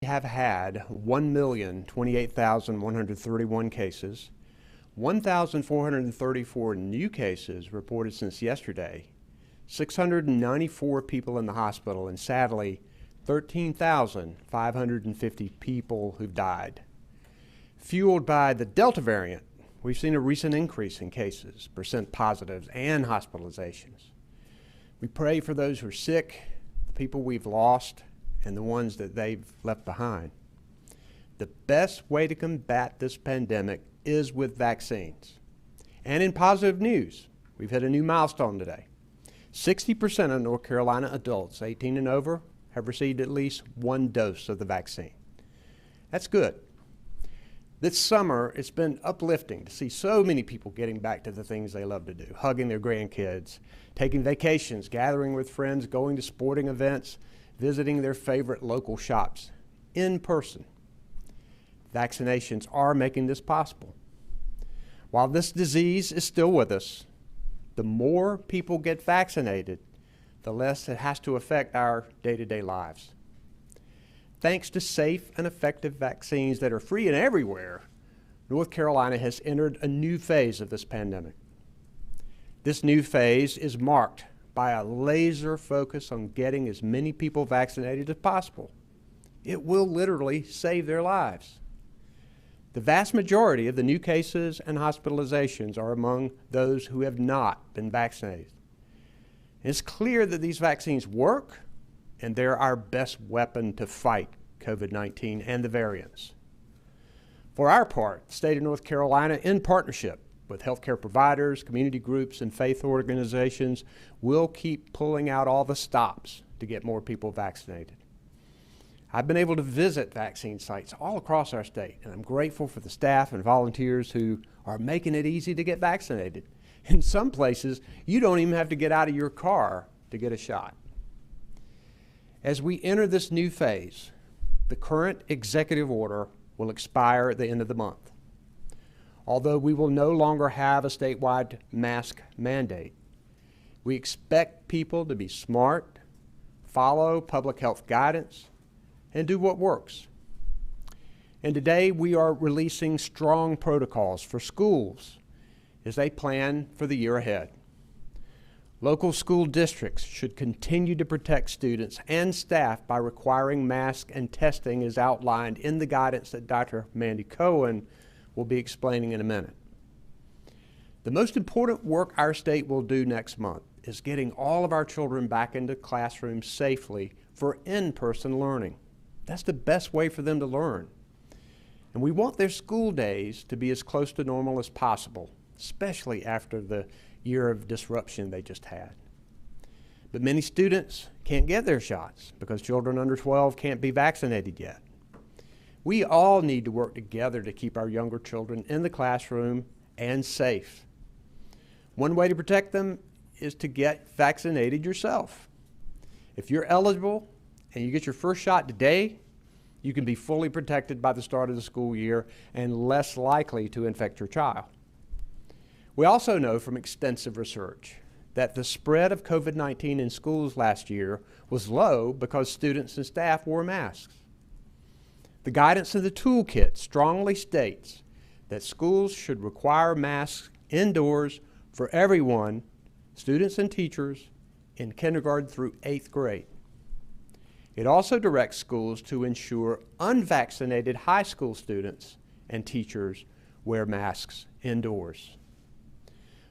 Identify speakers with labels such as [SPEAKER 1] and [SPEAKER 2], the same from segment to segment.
[SPEAKER 1] have had 1,028,131 cases, 1,434 new cases reported since yesterday, 694 people in the hospital, and sadly, 13,550 people who've died. Fueled by the Delta variant, we've seen a recent increase in cases, percent positives, and hospitalizations. We pray for those who are sick, the people we've lost, and the ones that they've left behind. The best way to combat this pandemic is with vaccines. And in positive news, we've hit a new milestone today. 60% of North Carolina adults 18 and over have received at least one dose of the vaccine. That's good. This summer, it's been uplifting to see so many people getting back to the things they love to do, hugging their grandkids, taking vacations, gathering with friends, going to sporting events, visiting their favorite local shops in person. Vaccinations are making this possible. While this disease is still with us, the more people get vaccinated, the less it has to affect our day-to-day lives. Thanks to safe and effective vaccines that are free and everywhere, North Carolina has entered a new phase of this pandemic. This new phase is marked by a laser focus on getting as many people vaccinated as possible. It will literally save their lives. The vast majority of the new cases and hospitalizations are among those who have not been vaccinated. It's clear that these vaccines work, and they're our best weapon to fight COVID-19 and the variants. For our part, the state of North Carolina, in partnership with healthcare providers, community groups, and faith organizations, will keep pulling out all the stops to get more people vaccinated. I've been able to visit vaccine sites all across our state, and I'm grateful for the staff and volunteers who are making it easy to get vaccinated. In some places, you don't even have to get out of your car to get a shot. As we enter this new phase, the current executive order will expire at the end of the month. Although we will no longer have a statewide mask mandate, we expect people to be smart, follow public health guidance, and do what works. And today we are releasing strong protocols for schools as they plan for the year ahead. Local school districts should continue to protect students and staff by requiring masks and testing as outlined in the guidance that Dr. Mandy Cohen will be explaining in a minute. The most important work our state will do next month is getting all of our children back into classrooms safely for in-person learning. That's the best way for them to learn. And we want their school days to be as close to normal as possible, especially after the year of disruption they just had. But many students can't get their shots because children under 12 can't be vaccinated yet. We all need to work together to keep our younger children in the classroom and safe. One way to protect them is to get vaccinated yourself. If you're eligible and you get your first shot today, you can be fully protected by the start of the school year and less likely to infect your child. We also know from extensive research that the spread of COVID-19 in schools last year was low because students and staff wore masks. The guidance in the toolkit strongly states that schools should require masks indoors for everyone, students and teachers, in kindergarten through 8th grade. It also directs schools to ensure unvaccinated high school students and teachers wear masks indoors.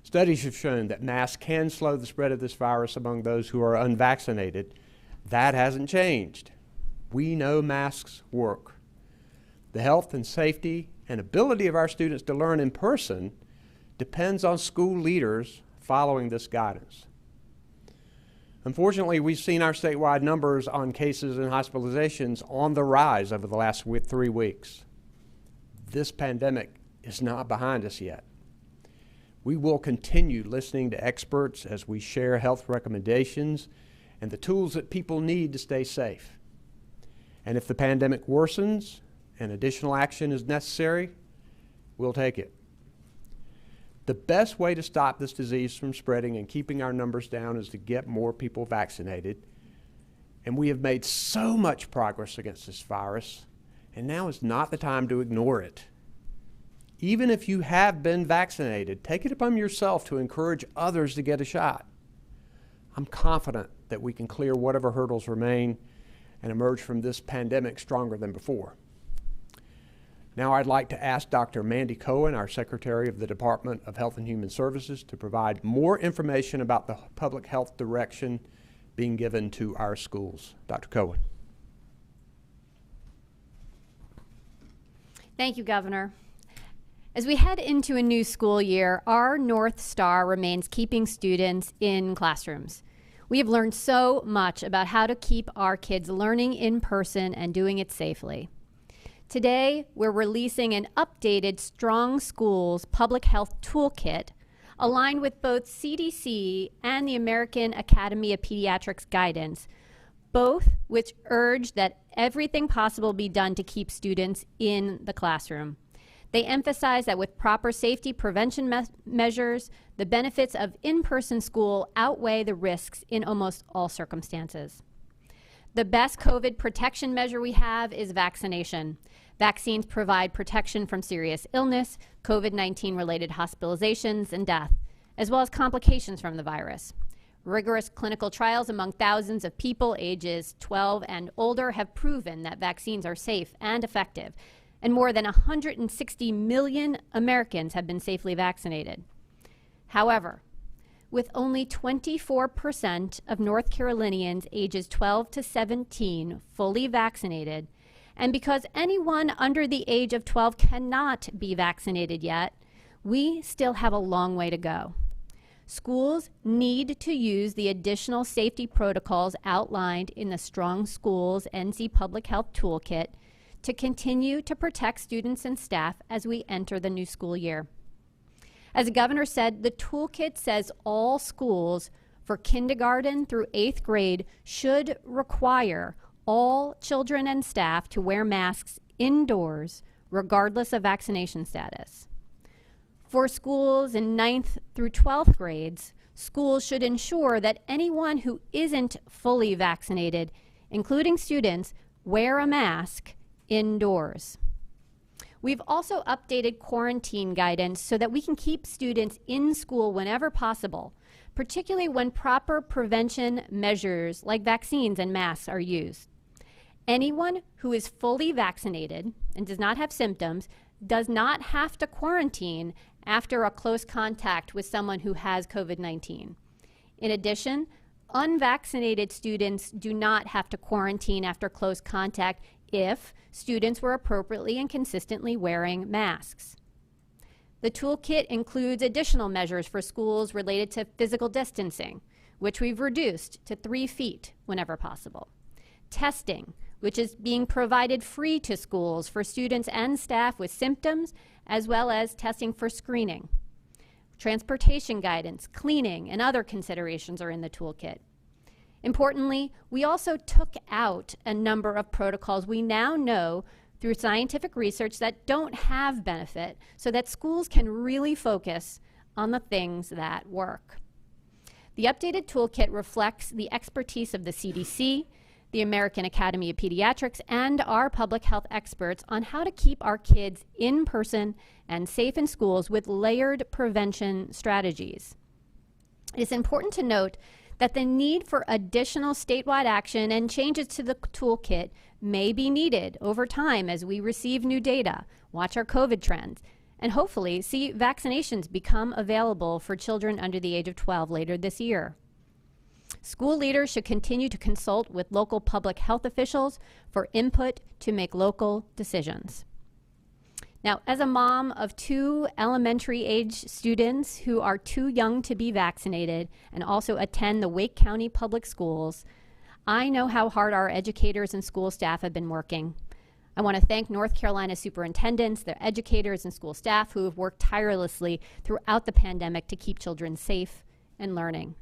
[SPEAKER 1] Studies have shown that masks can slow the spread of this virus among those who are unvaccinated. That hasn't changed. We know masks work. The health and safety and ability of our students to learn in person depends on school leaders following this guidance. Unfortunately, we've seen our statewide numbers on cases and hospitalizations on the rise over the last 3 weeks. This pandemic is not behind us yet. We will continue listening to experts as we share health recommendations and the tools that people need to stay safe. And if the pandemic worsens and additional action is necessary, we'll take it. The best way to stop this disease from spreading and keeping our numbers down is to get more people vaccinated. And we have made so much progress against this virus, and now is not the time to ignore it. Even if you have been vaccinated, take it upon yourself to encourage others to get a shot. I'm confident that we can clear whatever hurdles remain and emerge from this pandemic stronger than before. Now I'd like to ask Dr. Mandy Cohen, our Secretary of the Department of Health and Human Services, to provide more information about the public health direction being given to our schools. Dr. Cohen.
[SPEAKER 2] Thank you, Governor. As we head into a new school year, our North Star remains keeping students in classrooms. We have learned so much about how to keep our kids learning in person and doing it safely. Today, we're releasing an updated Strong Schools Public Health Toolkit aligned with both CDC and the American Academy of Pediatrics guidance, both which urge that everything possible be done to keep students in the classroom. They emphasize that with proper safety prevention measures, the benefits of in-person school outweigh the risks in almost all circumstances. The best COVID protection measure we have is vaccination. Vaccines provide protection from serious illness, COVID-19 related hospitalizations and death, as well as complications from the virus. Rigorous clinical trials among thousands of people ages 12 and older have proven that vaccines are safe and effective, and more than 160 million Americans have been safely vaccinated. However, with only 24% of North Carolinians ages 12 to 17 fully vaccinated, and because anyone under the age of 12 cannot be vaccinated yet, we still have a long way to go. Schools need to use the additional safety protocols outlined in the Strong Schools NC Public Health Toolkit to continue to protect students and staff as we enter the new school year. As the governor said, the toolkit says all schools for kindergarten through 8th grade should require all children and staff to wear masks indoors, regardless of vaccination status. For schools in 9th through 12th grades, schools should ensure that anyone who isn't fully vaccinated, including students, wear a mask indoors. We've also updated quarantine guidance so that we can keep students in school whenever possible, particularly when proper prevention measures like vaccines and masks are used. Anyone who is fully vaccinated and does not have symptoms does not have to quarantine after a close contact with someone who has COVID-19. In addition, unvaccinated students do not have to quarantine after close contact if students were appropriately and consistently wearing masks. The toolkit includes additional measures for schools related to physical distancing, which we've reduced to 3 feet whenever possible. Testing, which is being provided free to schools for students and staff with symptoms, as well as testing for screening. Transportation guidance, cleaning, and other considerations are in the toolkit. Importantly, we also took out a number of protocols we now know through scientific research that don't have benefit, so that schools can really focus on the things that work. The updated toolkit reflects the expertise of the CDC, the American Academy of Pediatrics, and our public health experts on how to keep our kids in person and safe in schools with layered prevention strategies. It's important to note that the need for additional statewide action and changes to the toolkit may be needed over time as we receive new data, watch our COVID trends, and hopefully see vaccinations become available for children under the age of 12 later this year. School leaders should continue to consult with local public health officials for input to make local decisions. Now, as a mom of 2 elementary age students who are too young to be vaccinated and also attend the Wake County Public Schools, I know how hard our educators and school staff have been working. I want to thank North Carolina superintendents, their educators, and school staff who have worked tirelessly throughout the pandemic to keep children safe and learning.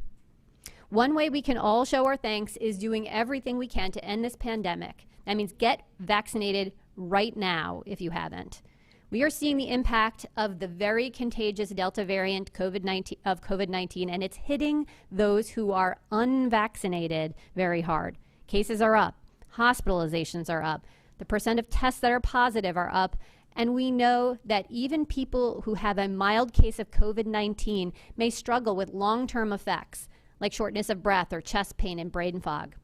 [SPEAKER 2] One way we can all show our thanks is doing everything we can to end this pandemic. That means get vaccinated right now if you haven't. We are seeing the impact of the very contagious Delta variant of COVID-19, and it's hitting those who are unvaccinated very hard. Cases are up. Hospitalizations are up. The percent of tests that are positive are up. And we know that even people who have a mild case of COVID-19 may struggle with long-term effects, like shortness of breath or chest pain and brain fog.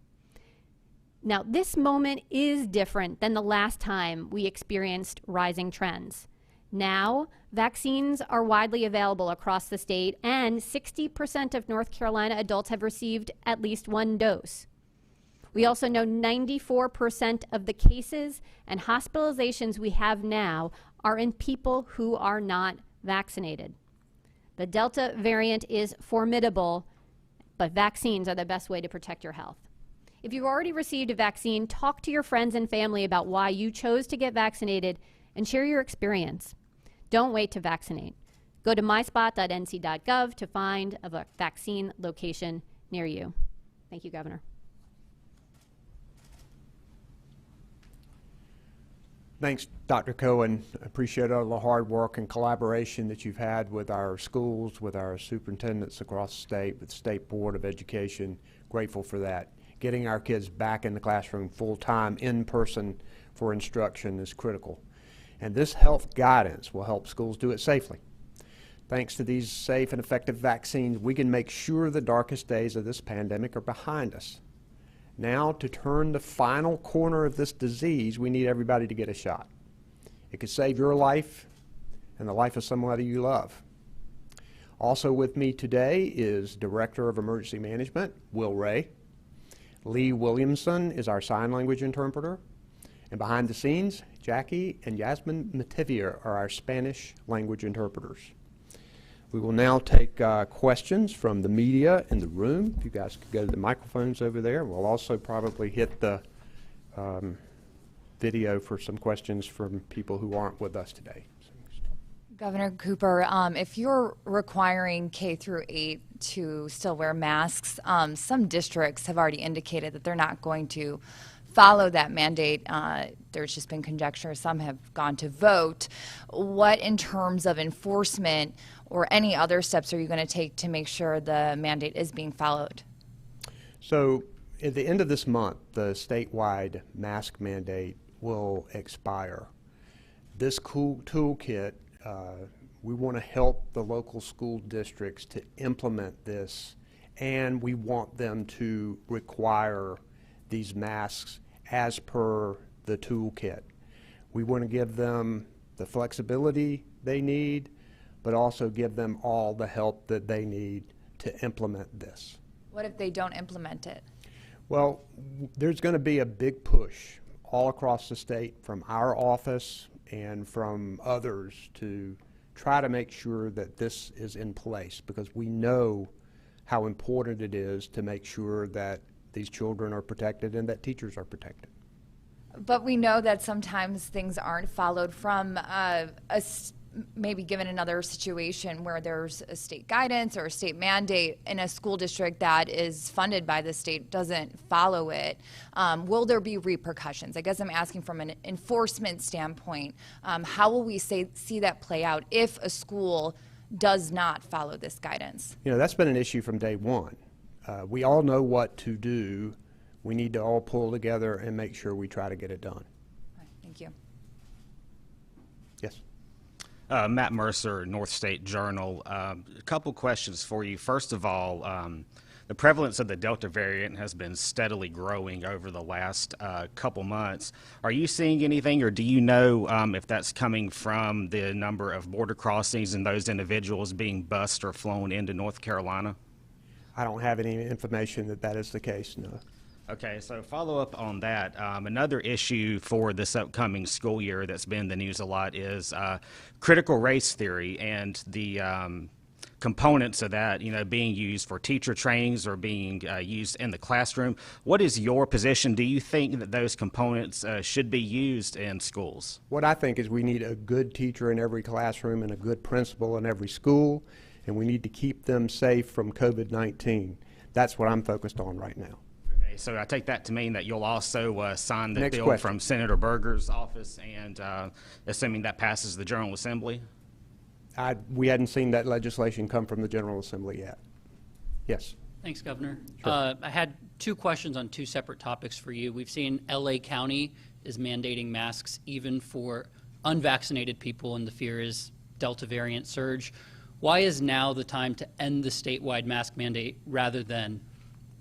[SPEAKER 2] Now, this moment is different than the last time we experienced rising trends. Now, vaccines are widely available across the state, and 60% of North Carolina adults have received at least one dose. We also know 94% of the cases and hospitalizations we have now are in people who are not vaccinated. The Delta variant is formidable, but vaccines are the best way to protect your health. If you've already received a vaccine, talk to your friends and family about why you chose to get vaccinated and share your experience. Don't wait to vaccinate. Go to myspot.nc.gov to find a vaccine location near you. Thank you, Governor.
[SPEAKER 1] Thanks, Dr. Cohen. Appreciate all the hard work and collaboration that you've had with our schools, with our superintendents across the state, with the State Board of Education. Grateful for that. Getting our kids back in the classroom full-time, in person for instruction is critical. And this health guidance will help schools do it safely. Thanks to these safe and effective vaccines, we can make sure the darkest days of this pandemic are behind us. Now, to turn the final corner of this disease, we need everybody to get a shot. It could save your life and the life of somebody you love. Also with me today is Director of Emergency Management, Will Ray. Lee Williamson is our sign language interpreter. And behind the scenes, Jackie and Yasmin Mativier are our Spanish language interpreters. We will now take questions from the media in the room. If you guys could go to the microphones over there. We'll also probably hit the video for some questions from people who aren't with us today.
[SPEAKER 3] Governor Cooper, if you're requiring K through 8 to still wear masks, some districts have already indicated that they're not going to follow that mandate. There's just been conjecture. Some have gone to vote. What, in terms of enforcement or any other steps, are you going to take to make sure the mandate is being followed?
[SPEAKER 1] So at the end of this month, the statewide mask mandate will expire. This cool toolkit, we want to help the local school districts to implement this, and we want them to require these masks as per the toolkit. We want to give them the flexibility they need, but also give them all the help that they need to implement this.
[SPEAKER 3] What if they don't implement it?
[SPEAKER 1] Well, there's going to be a big push all across the state from our office and from others to try to make sure that this is in place, because we know how important it is to make sure that these children are protected and that teachers are protected.
[SPEAKER 3] But we know that sometimes things aren't followed from maybe given another situation where there's a state guidance or a state mandate in a school district that is funded by the state doesn't follow it. Will there be repercussions? I guess I'm asking from an enforcement standpoint, how will we see that play out if a school does not follow this guidance?
[SPEAKER 1] You know, that's been an issue from day one. We all know what to do. We need to all pull together and make sure we try to get it done.
[SPEAKER 3] Thank you.
[SPEAKER 1] Yes.
[SPEAKER 4] Matt Mercer, North State Journal. A couple questions for you. First of all, the prevalence of the Delta variant has been steadily growing over the last couple months. Are you seeing anything, or do you know if that's coming from the number of border crossings and those individuals being bused or flown into North Carolina?
[SPEAKER 1] I don't have any information that that is the case, no.
[SPEAKER 4] Okay, so follow up on that. Another issue for this upcoming school year that's been in the news a lot is critical race theory and the components of that, you know, being used for teacher trainings or being used in the classroom. What is your position? Do you think that those components should be used in schools?
[SPEAKER 1] What I think is we need a good teacher in every classroom and a good principal in every school, and we need to keep them safe from COVID-19. That's what I'm focused on right now.
[SPEAKER 4] So I take that to mean that you'll also sign the
[SPEAKER 1] Next
[SPEAKER 4] bill
[SPEAKER 1] question.
[SPEAKER 4] from Senator Berger's office, and assuming that passes the General Assembly?
[SPEAKER 1] We hadn't seen that legislation come from the General Assembly yet. Yes.
[SPEAKER 5] Thanks, Governor.
[SPEAKER 1] Sure.
[SPEAKER 5] I had two questions on two separate topics for you. We've seen LA County is mandating masks even for unvaccinated people, and the fear is Delta variant surge. Why is now the time to end the statewide mask mandate rather than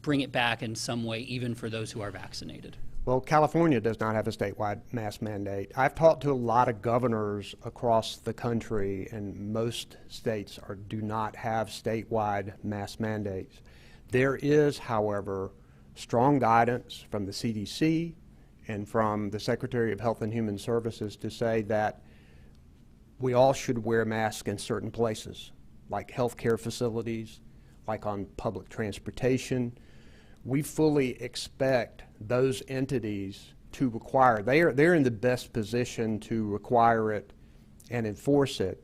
[SPEAKER 5] bring it back in some way, even for those who are vaccinated?
[SPEAKER 1] Well, California does not have a statewide mask mandate. I've talked to a lot of governors across the country, and most states do not have statewide mask mandates. There is, however, strong guidance from the CDC and from the Secretary of Health and Human Services to say that we all should wear masks in certain places, like healthcare facilities, like on public transportation. We fully expect those entities to require, they're in the best position to require it and enforce it,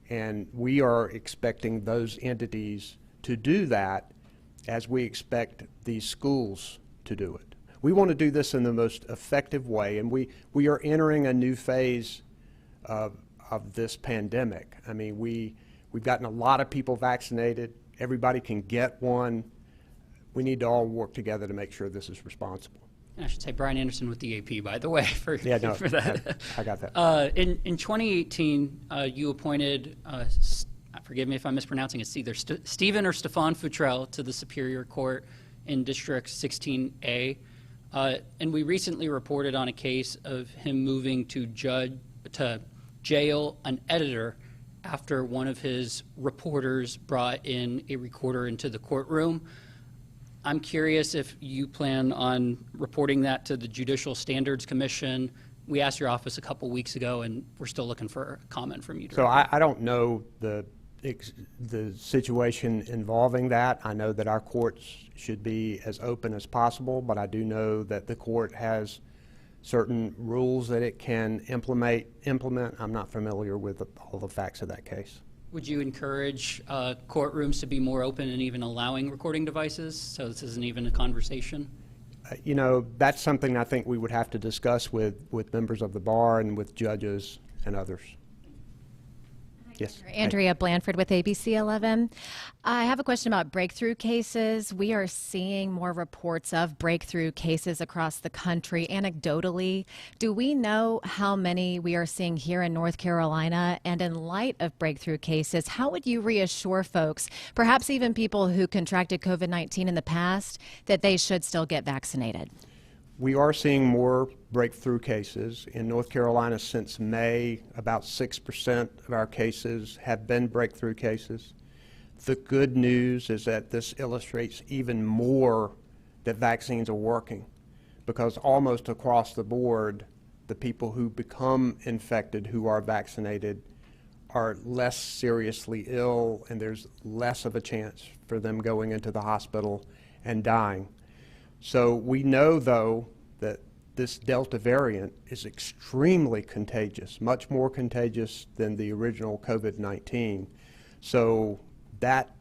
[SPEAKER 1] and we are expecting those entities to do that as we expect these schools to do it. We want to do this in the most effective way, and we are entering a new phase of this pandemic. I mean, we've gotten a lot of people vaccinated. Everybody can get one. We need to all work together to make sure this is responsible.
[SPEAKER 5] I should say Brian Anderson with the AP, by the way, for
[SPEAKER 1] for
[SPEAKER 5] that.
[SPEAKER 1] I got that.
[SPEAKER 5] In 2018, you appointed, forgive me if I'm mispronouncing, it's either Stephen or Stefan Futrell to the Superior Court in District 16A. And we recently reported on a case of him moving to jail an editor after one of his reporters brought in a recorder into the courtroom. I'm curious if you plan on reporting that to the Judicial Standards Commission. We asked your office a couple weeks ago, and we're still looking for a comment from you.
[SPEAKER 1] So I don't know the situation involving that. I know that our courts should be as open as possible, but I do know that the court has certain rules that it can implement. I'm not familiar with all the facts of that case.
[SPEAKER 5] Would you encourage courtrooms to be more open and even allowing recording devices, so this isn't even a conversation?
[SPEAKER 1] You know, that's something I think we would have to discuss with members of the bar and with judges and others. Yes.
[SPEAKER 6] Andrea Blanford with ABC 11. I have a question about breakthrough cases. We are seeing more reports of breakthrough cases across the country. Anecdotally, do we know how many we are seeing here in North Carolina? And in light of breakthrough cases, how would you reassure folks, perhaps even people who contracted COVID-19 in the past, that they should still get vaccinated?
[SPEAKER 1] We are seeing more breakthrough cases. In North Carolina since May, about 6% of our cases have been breakthrough cases. The good news is that this illustrates even more that vaccines are working, because almost across the board, the people who become infected who are vaccinated are less seriously ill, and there's less of a chance for them going into the hospital and dying. So we know, though, that this Delta variant is extremely contagious, much more contagious than the original COVID-19. So that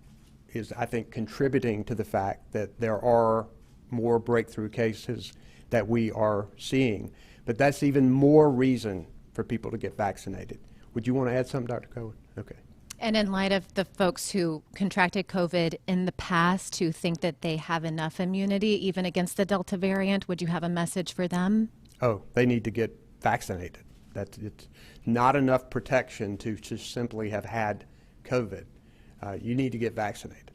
[SPEAKER 1] is, I think, contributing to the fact that there are more breakthrough cases that we are seeing. But that's even more reason for people to get vaccinated. Would you want to add something, Dr. Cohen? Okay.
[SPEAKER 6] And in light of the folks who contracted COVID in the past who think that they have enough immunity even against the Delta variant, would you have a message for them?
[SPEAKER 1] Oh, they need to get vaccinated. It's not enough protection to just simply have had COVID. You need to get vaccinated.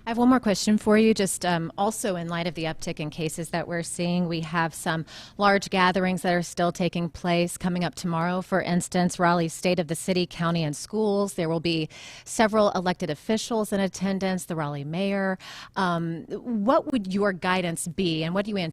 [SPEAKER 6] I have one more question for you. Just also in light of the uptick in cases that we're seeing, we have some large gatherings that are still taking place coming up tomorrow. For instance, Raleigh's State of the City, County, and Schools. There will be several elected officials in attendance, the Raleigh mayor. What would your guidance be, and what do you